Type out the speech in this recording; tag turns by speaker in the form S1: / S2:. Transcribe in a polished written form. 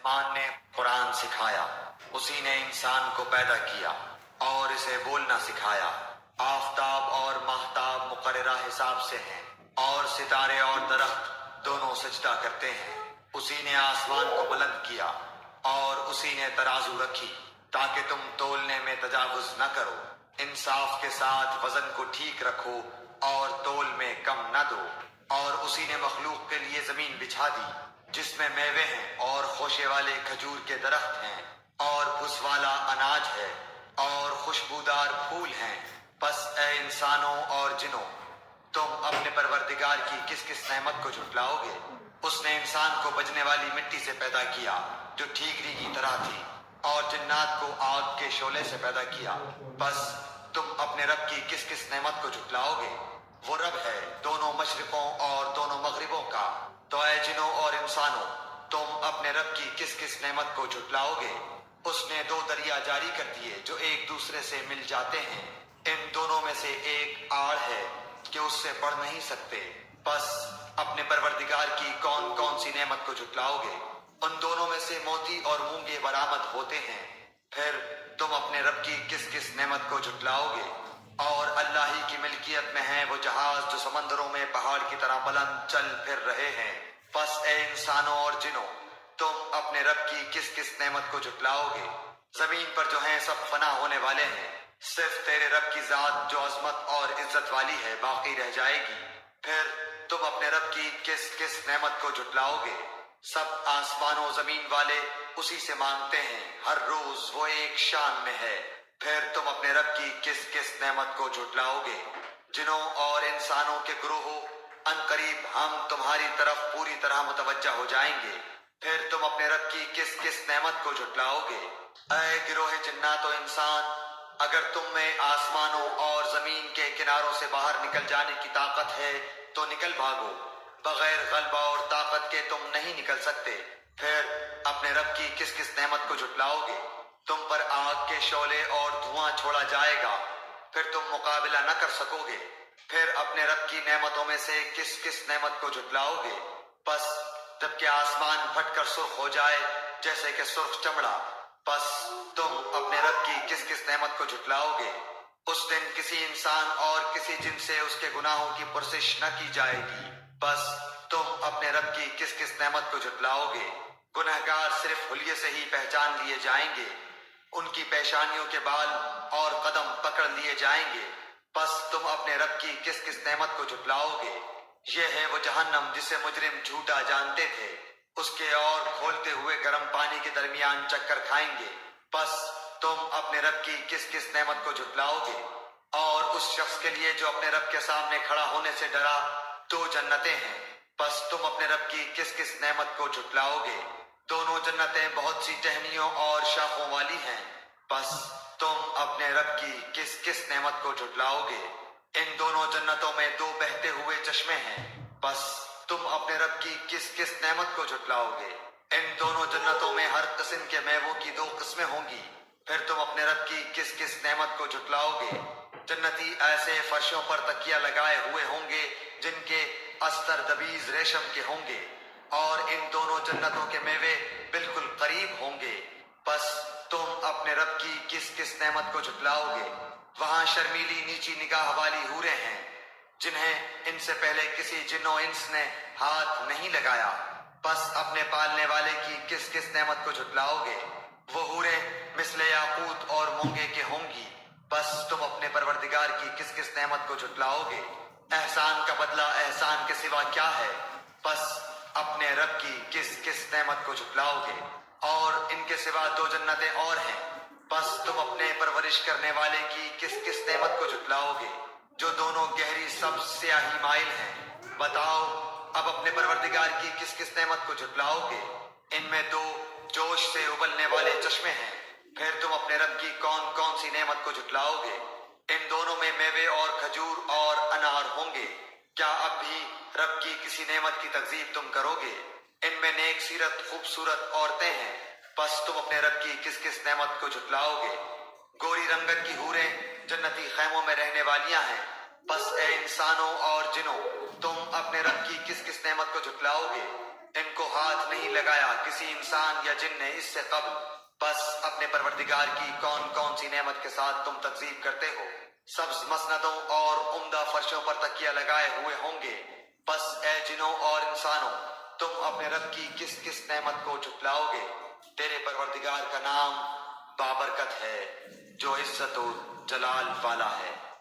S1: رحمان نے قرآن سکھایا، اسی نے انسان کو پیدا کیا اور اسے بولنا سکھایا۔ آفتاب اور ماہتاب مقررہ حساب سے ہیں اور ستارے اور درخت دونوں سجدہ کرتے ہیں۔ اسی نے آسمان کو بلند کیا اور اسی نے ترازو رکھی تاکہ تم تولنے میں تجاوز نہ کرو۔ انصاف کے ساتھ وزن کو ٹھیک رکھو اور تول میں کم نہ دو۔ اور اسی نے مخلوق کے لیے زمین بچھا دی جس میں میوے ہیں اور خوشے والے کھجور کے درخت ہیں اور بھس والا اناج ہے اور خوشبودار پھول ہیں۔ پس اے انسانوں اور جنوں، تم اپنے پروردگار کی کس کس نعمت کو جھٹلاؤ گے؟ اس نے انسان کو بجنے والی مٹی سے پیدا کیا جو ٹھیکری کی طرح تھی، اور جنات کو آگ کے شعلے سے پیدا کیا۔ بس تم اپنے رب کی کس کس نعمت کو جھٹلاؤ گے؟ وہ رب ہے دونوں مشرقوں اور دونوں مغربوں کا۔ تو اے جنوں اور انسانوں، تم اپنے رب کی کس کس نعمت کو جھٹلاؤ گے؟ اس نے دو دریا جاری کر دیے جو ایک دوسرے سے مل جاتے ہیں، ان دونوں میں سے ایک آڑ ہے کہ اس سے بڑھ نہیں سکتے۔ بس اپنے پروردگار کی کون کون سی نعمت کو جھٹلاؤ گے؟ ان دونوں میں سے موتی اور مونگے برآمد ہوتے ہیں۔ پھر تم اپنے رب کی کس کس نعمت کو جھٹلاؤ گے؟ اور اللہ ہی کی ملکیت میں ہیں وہ جہاز جو سمندروں میں پہاڑ کی طرح بلند چل پھر رہے ہیں۔ پس اے انسانوں اور جنوں، تم اپنے رب کی کس کس نعمت کو جھٹلاؤ گے؟ زمین پر جو ہیں سب فنا ہونے والے ہیں، صرف تیرے رب کی ذات جو عظمت اور عزت والی ہے باقی رہ جائے گی۔ پھر تم اپنے رب کی کس کس نعمت کو جھٹلاؤ گے؟ سب آسمان و زمین والے اسی سے مانگتے ہیں، ہر روز وہ ایک شان میں ہے۔ پھر تم اپنے رب کی کس کس نعمت کو جھٹلاؤ گے؟ جنوں اور انسانوں کے گروہوں، ان قریب ہم تمہاری طرف پوری طرح متوجہ ہو جائیں گے۔ پھر تم اپنے رب کی کس کس نعمت کو جھٹلاؤ گے؟ اے گروہ جنات و انسان، اگر تم میں آسمانوں اور زمین کے کناروں سے باہر نکل جانے کی طاقت ہے تو نکل بھاگو، بغیر غلبہ اور طاقت کے تم نہیں نکل سکتے۔ پھر اپنے رب کی کس کس نعمت کو جھٹلاؤ گے؟ تم پر آگ کے شعلے اور دھواں چھوڑا جائے گا، پھر تم مقابلہ نہ کر سکو گے۔ پھر اپنے رب کی نعمتوں میں سے کس کس نعمت کو جھٹلاؤ گے؟ بس جب کہ آسمان پھٹ کر سرخ ہو جائے جیسے کہ سرخ چمڑا، بس تم اپنے رب کی کس کس نعمت کو جھٹلاؤ گے؟ اس دن کسی انسان اور کسی جن سے اس کے گناہوں کی پرسش نہ کی جائے گی۔ بس تم اپنے رب کی کس کس نعمت کو جھٹلاؤ گے؟ گنہگار صرف حلیے سے ہی پہچان لیے جائیں گے، ان کی پیشانیوں کے بال اور قدم پکڑ لیے جائیں گے۔ بس تم اپنے رب کی کس کس نعمت کو جھٹلاؤ گے؟ یہ ہے وہ جہنم جسے مجرم جھوٹا جانتے تھے، اس کے اور کھولتے ہوئے گرم پانی کے درمیان چکر کھائیں گے۔ بس تم اپنے رب کی کس کس نعمت کو جھٹلاؤ گے؟ اور اس شخص کے لیے جو اپنے رب کے سامنے کھڑا ہونے سے ڈرا، دو جنتیں ہیں۔ بس تم اپنے رب کی کس کس نعمت کو جھٹلاؤ گے؟ دونوں جنتیں بہت سی ٹہنیوں اور شاخوں والی ہیں۔ بس تم اپنے رب کی کس کس نعمت کو جھٹلاؤ گے؟ ان دونوں جنتوں میں دو بہتے ہوئے چشمے ہیں۔ بس تم اپنے رب کی کس کس نعمت کو جھٹلاؤ گے؟ ان دونوں جنتوں میں ہر قسم کے میووں کی دو قسمیں ہوں گی۔ پھر تم اپنے رب کی کس کس نعمت کو جھٹلاؤ گے؟ جنتی ایسے فرشوں پر تکیہ لگائے ہوئے ہوں گے جن کے استر دبیز ریشم کے ہوں گے، اور ان دونوں جنتوں کے میوے بالکل قریب ہوں گے۔ بس تم اپنے رب کی کس کس نعمت کو جھٹلاؤ گے؟ وہاں شرمیلی نیچی نگاہ والی حوریں ہیں جنہیں ان سے پہلے کسی جن و انس نے ہاتھ نہیں لگایا۔ بس اپنے پالنے والے کی کس کس نعمت کو جھٹلاؤ گے؟ وہ حوریں مثل یاقوت اور مونگے کے ہوں گی۔ بس تم اپنے پروردگار کی کس کس نعمت کو جھٹلاؤ گے؟ احسان کا بدلہ احسان کے سوا کیا ہے؟ بس اپنے رب کی کس کس نعمت کو جھٹلاؤ گے؟ اور ان کے سوا دو جنتیں اور ہیں۔ بس تم اپنے پرورش کرنے والے کی کس کس نعمت کو جھٹلاؤ گے جو دونوں گہری سبز سیاہی مائل ہیں؟ بتاؤ اب اپنے پروردگار کی کس کس نعمت کو جھٹلاؤ گے؟ ان میں دو جوش سے ابلنے والے چشمے ہیں۔ پھر تم اپنے رب کی کون کون سی نعمت کو جھٹلاؤ گے؟ ان دونوں میں میوے اور کھجور اور انار ہوں گے۔ کیا اب بھی رب کی کسی نعمت کی تکذیب تم کرو گے؟ ان میں نیک سیرت خوبصورت عورتیں ہیں۔ بس تم اپنے رب کی کس کس نعمت کو جھٹلاؤ گے؟ گوری رنگت کی حوریں جنتی خیموں میں رہنے والیاں ہیں۔ بس اے انسانوں اور جنوں، تم اپنے رب کی کس کس نعمت کو جھٹلاؤ گے؟ ان کو ہاتھ نہیں لگایا کسی انسان یا جن نے اس سے قبل، بس اپنے پروردگار کی کون کون سی نعمت کے ساتھ تم تکذیب کرتے ہو؟ سبز مسندوں اور عمدہ فرشوں پر تکیہ لگائے ہوئے ہوں گے۔ بس اے جنوں اور انسانوں، تم اپنے رب کی کس کس نعمت کو جھٹلاؤ گے؟ تیرے پروردگار کا نام بابرکت ہے، جو عزت و جلال والا ہے۔